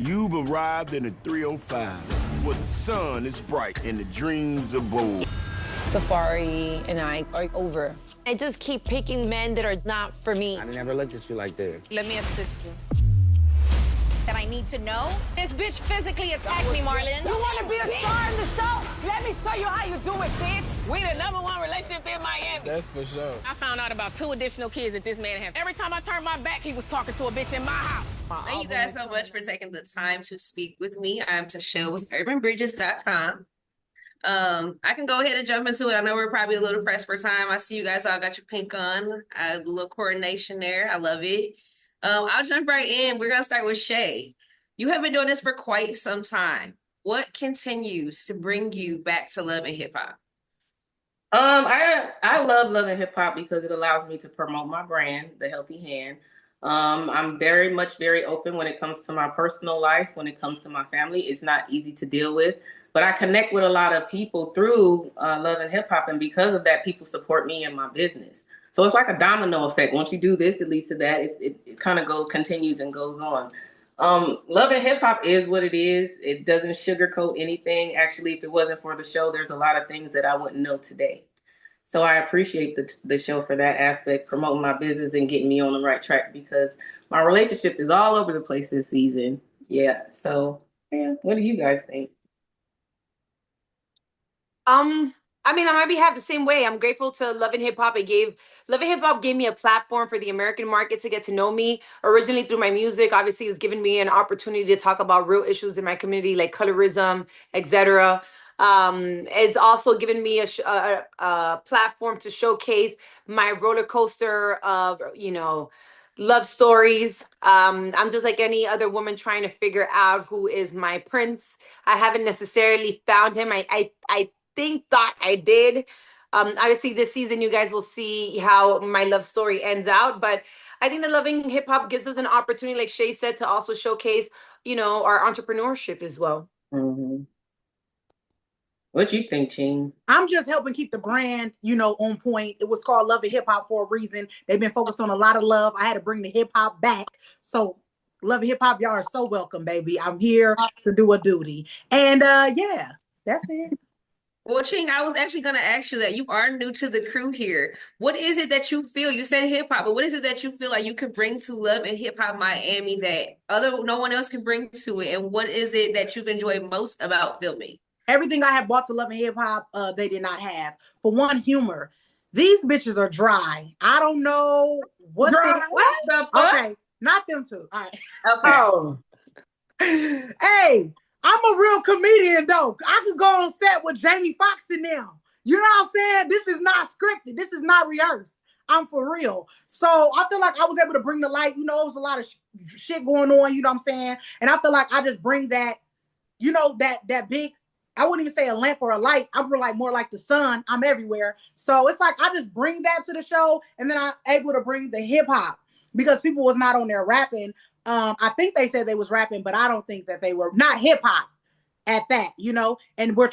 You've arrived in a 305, where the sun is bright and the dreams are bold. Safari and I are over. I just keep picking men that are not for me. I never looked at you like this. Let me assist you. That I need to know. This bitch physically attacked me, Marlon. You want to be a star in the show? Let me show you how you do it, bitch. We the #1 relationship in Miami. That's for sure. I found out about 2 additional kids that this man had. Every time I turned my back, he was talking to a bitch in my house. Thank you guys so much for taking the time to speak with me. I'm Tasha with UrbanBridges.com. I can go ahead and jump into it. I know we're probably a little pressed for time. I see you guys all got your pink on. A little coordination there. I love it. I'll jump right in. We're gonna start with Shay. You have been doing this for quite some time. What continues to bring you back to love and hip hop? I love and hip hop because it allows me to promote my brand, The Healthy Hand. I'm very open when it comes to my personal life, when it comes to my family. It's not easy to deal with, but I connect with a lot of people through love and hip hop, and because of that, people support me and my business. So it's like a domino effect. Once you do this, it leads to that. It kind of continues and goes on. Love and hip hop is what it is. It doesn't sugarcoat anything. Actually, if it wasn't for the show, there's a lot of things that I wouldn't know today. So I appreciate the show for that aspect, promoting my business and getting me on the right track, because my relationship is all over the place this season. Yeah. So yeah, what do you guys think? I mean, I might have the same way. I'm grateful to Love and Hip Hop. Love and Hip Hop gave me a platform for the American market to get to know me. Originally through my music, obviously, it's given me an opportunity to talk about real issues in my community, like colorism, etc. It's also given me a platform to showcase my roller coaster of, love stories. I'm just like any other woman trying to figure out who is my prince. I haven't necessarily found him. I thought I did. Obviously this season you guys will see how my love story ends out, but I think that loving hip hop gives us an opportunity, like Shay said, to also showcase, our entrepreneurship as well. Mm-hmm. What you think, Ching? I'm just helping keep the brand, on point. It was called Love and Hip Hop for a reason. They've been focused on a lot of love. I had to bring the hip hop back. So Love and Hip Hop, y'all are so welcome, baby. I'm here to do a duty. And yeah, that's it. Well, Ching, I was actually going to ask you that. You are new to the crew here. What is it that you feel? You said hip hop, but what is it that you feel like you can bring to Love and Hip Hop Miami that no one else can bring to it? And what is it that you've enjoyed most about filming? Everything I have brought to Love and Hip Hop, they did not have. For one, humor. These bitches are dry. I don't know what. What the fuck? Okay, not them two. All right. Okay. Oh. Hey. I'm a real comedian, though. I could go on set with Jamie Foxx and them. You know what I'm saying? This is not scripted. This is not rehearsed. I'm for real. So I feel like I was able to bring the light. It was a lot of shit going on, you know what I'm saying? And I feel like I just bring that, that big, I wouldn't even say a lamp or a light. I'm more like the sun. I'm everywhere. So it's like I just bring that to the show, and then I'm able to bring the hip hop, because people was not on there rapping. I think they said they was rapping, but I don't think that they were. Not hip hop at that, and we're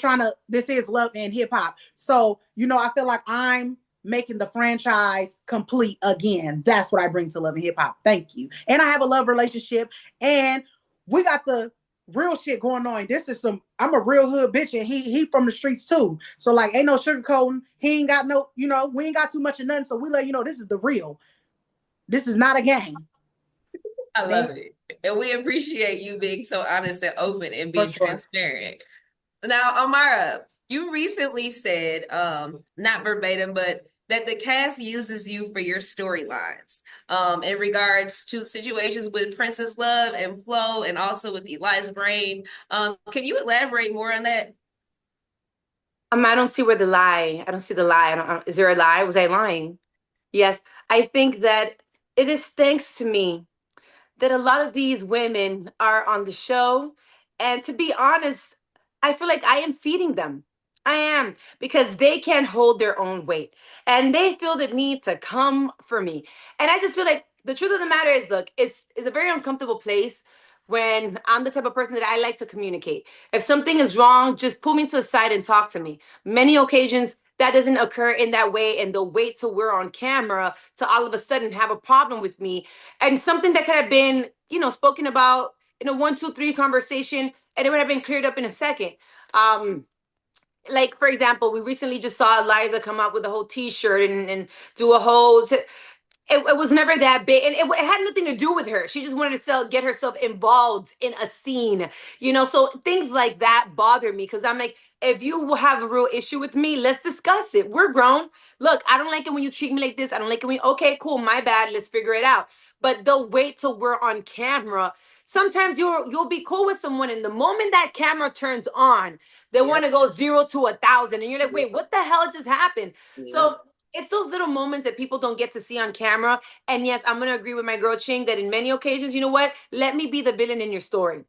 this is Love and Hip Hop. So, I feel like I'm making the franchise complete again. That's what I bring to Love and Hip Hop. Thank you. And I have a love relationship, and we got the real shit going on. I'm a real hood bitch, and he from the streets too. So like, ain't no sugarcoating. He ain't got no, we ain't got too much of nothing. So we let this is the real. This is not a game. I love it. And we appreciate you being so honest and open and being transparent. Now, Amara, you recently said, not verbatim, but that the cast uses you for your storylines in regards to situations with Princess Love and Flo, and also with Eli's Brain. Can you elaborate more on that? I don't see the lie. Is there a lie? Was I lying? Yes. I think that it is thanks to me that a lot of these women are on the show. And to be honest, I feel like I am feeding them. I am, because they can't hold their own weight. And they feel the need to come for me. And I just feel like the truth of the matter is, look, it's a very uncomfortable place when I'm the type of person that I like to communicate. If something is wrong, just pull me to the side and talk to me. Many occasions, that doesn't occur in that way, and they'll wait till we're on camera to all of a sudden have a problem with me. And something that could have been, spoken about 1, 2, 3 conversation, and it would have been cleared up in a second. Like, for example, we recently just saw Liza come out with a whole T-shirt and do a whole. It was never that big, and it had nothing to do with her. She just wanted to get herself involved in a scene, you know. So things like that bother me because I'm like, if you have a real issue with me, let's discuss it. We're grown. Look, I don't like it when you treat me like this. I don't like it when okay, cool, my bad. Let's figure it out. But don't wait till we're on camera. Sometimes you'll be cool with someone, and the moment that camera turns on, they want to go 0 to 1,000, and you're like, wait, what the hell just happened? So it's those little moments that people don't get to see on camera. And yes, I'm gonna agree with my girl Ching that in many occasions, you know what? Let me be the villain in your story.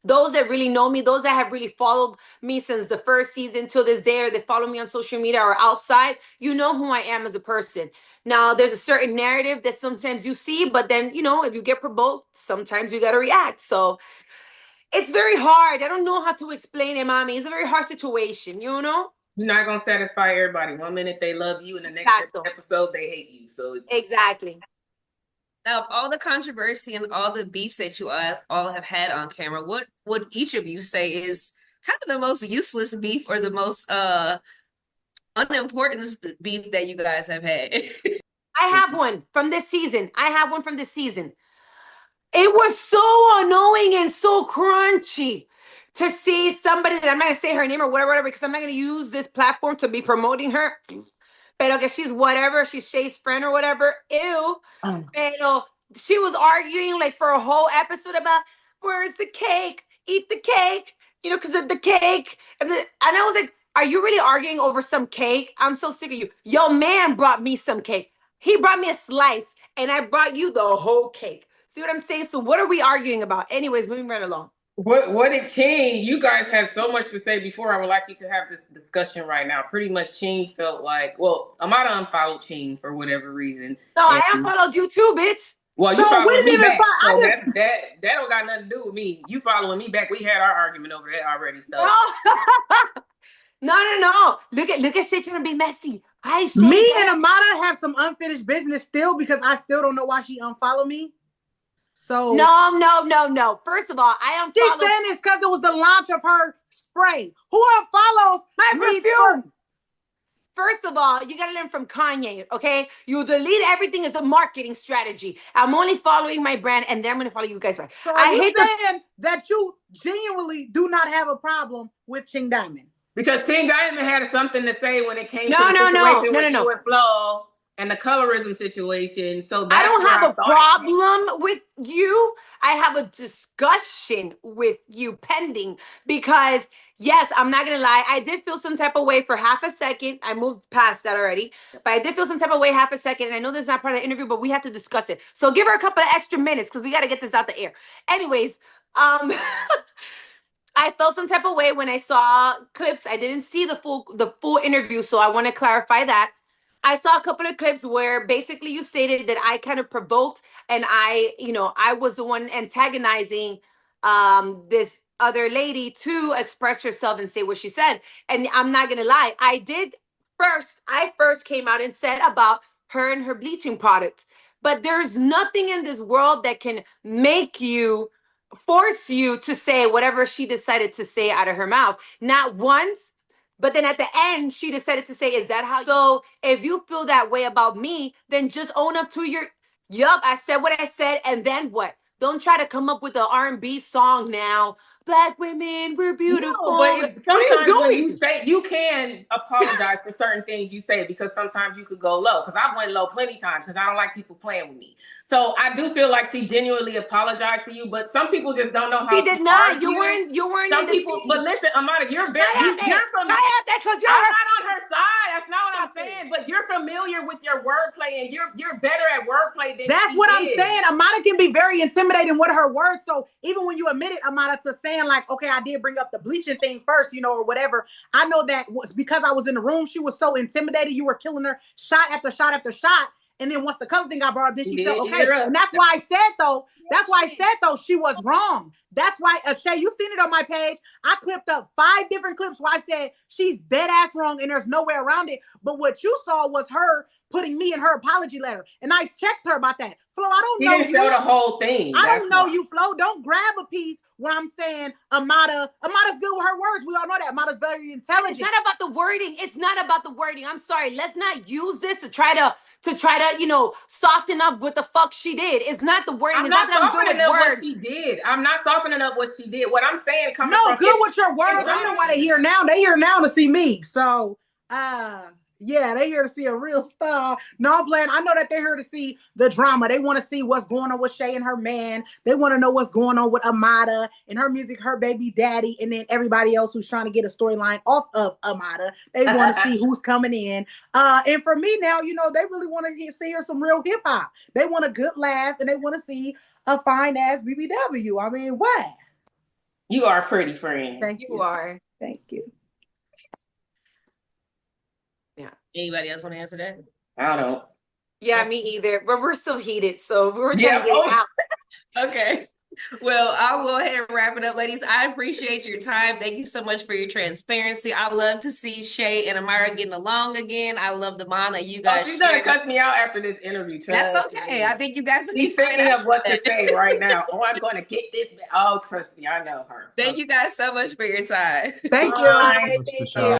Those that really know me, those that have really followed me since the first season till this day, or they follow me on social media or outside, you know who I am as a person. Now, there's a certain narrative that sometimes you see, but then, you know, if you get provoked, sometimes you got to react. So it's very hard. I don't know how to explain it, mommy. It's a very hard situation, you know? You're not going to satisfy everybody. One minute they love you, and the next episode they hate you. So exactly. Now, all the controversy and all the beefs that you all have had on camera, what would each of you say is kind of the most useless beef or the most unimportant beef that you guys have had? I have one from this season. It was so annoying and so crunchy to see somebody that I'm not going to say her name or whatever, because I'm not going to use this platform to be promoting her. Pero que she's whatever, she's Shay's friend or whatever. Ew. Pero she was arguing like for a whole episode about where's the cake? Eat the cake. You know, because of the cake. And I was like, are you really arguing over some cake? I'm so sick of you. Your man brought me some cake. He brought me a slice, and I brought you the whole cake. See what I'm saying? So what are we arguing about? Anyways, moving right along. What did Ching? You guys had so much to say before. I would like you to have this discussion right now. Pretty much, Ching felt like, well, Amara unfollowed Ching for whatever reason. No, I unfollowed you too, bitch. Well, so you followed me back. So that don't got nothing to do with me. You following me back. We had our argument over that already. So no. Look at Shay trying to be messy. Me and Amara have some unfinished business still because I still don't know why she unfollowed me. So no. First of all, I unfollowed. She's saying it's because it was the launch of her spray. Who unfollows my perfume? First of all, you gotta learn from Kanye, okay? You delete everything as a marketing strategy. I'm only following my brand, and then I'm gonna follow you guys back. So are you saying that you genuinely do not have a problem with Ching Diamond? Because Ching Diamond had something to say when it came to the situation with you and Flo and the colorism situation. So I don't have a problem with you. I have a discussion with you pending because, yes, I'm not going to lie. I did feel some type of way for half a second. I moved past that already. But I did feel some type of way half a second. And I know this is not part of the interview, but we have to discuss it. So give her a couple of extra minutes because we got to get this out the air. Anyways, I felt some type of way when I saw clips. I didn't see the full interview, so I want to clarify that. I saw a couple of clips where basically you stated that I kind of provoked and I was the one antagonizing this other lady to express herself and say what she said. And I'm not going to lie. I first came out and said about her and her bleaching product. But there's nothing in this world that can force you to say whatever she decided to say out of her mouth. Not once. But then at the end, she decided to say, is that how? So if you feel that way about me, then just own up to yup, I said what I said. And then what? Don't try to come up with an R&B song now. Black women, we're beautiful. No, but sometimes when you say, you can apologize for certain things you say because sometimes you could go low. Because I went low plenty times because I don't like people playing with me. So I do feel like she genuinely apologized to you, but some people just don't know how. She did not. You weren't. Some people, but listen, Amara, you're very. I'm not on her side. That's not what I'm saying. But you're familiar with your wordplay, and you're better at wordplay than. That's what I'm saying. Amara can be very intimidating with her words. So even when you admitted, Amara, to saying like, okay, I did bring up the bleaching thing first, or whatever. I know that was because I was in the room. She was so intimidated. You were killing her shot after shot after shot. And then once the color thing got brought up, then she You felt did okay. eat her up. And that's why I said though, she was wrong. That's why, Shay, you seen it on my page. I clipped up 5 different clips where I said she's dead ass wrong and there's no way around it. But what you saw was her putting me in her apology letter. And I checked her about that. Flo, I don't know you. You didn't show the whole thing. I don't know you, Flo. Don't grab a piece when I'm saying Amara's good with her words. We all know that. Amara's very intelligent. It's not about the wording. It's not about the wording. I'm sorry. Let's not use this to try to soften up what the fuck she did. It's not the wording. I'm not softening up what she did. I'm not softening up what she did. What I'm saying coming from good with your words. I know why they here now. They here now to see me. So yeah, they here to see a real star. No, I'm playing. I know that they're here to see the drama. They want to see what's going on with Shay and her man. They want to know what's going on with Amara and her music, her baby daddy, and then everybody else who's trying to get a storyline off of Amara. They want to see who's coming in. And for me now, you know, they really want to see her some real hip hop. They want a good laugh and they want to see a fine ass BBW. I mean, what? You are pretty, friend. Thank you. You are. Thank you. Yeah. Anybody else want to answer that? I don't. Yeah, me either. But we're still heated, so we're trying to get it out. Okay. Well, I'll go ahead and wrap it up, ladies. I appreciate your time. Thank you so much for your transparency. I love to see Shay and Amara getting along again. I love the bond that you guys she's gonna cuss me out after this interview. That's okay. I think you guys will be thinking of what to say right now. Oh, I'm gonna get this. Oh, trust me, I know her. Thank you guys so much for your time. Thank you. Thank you.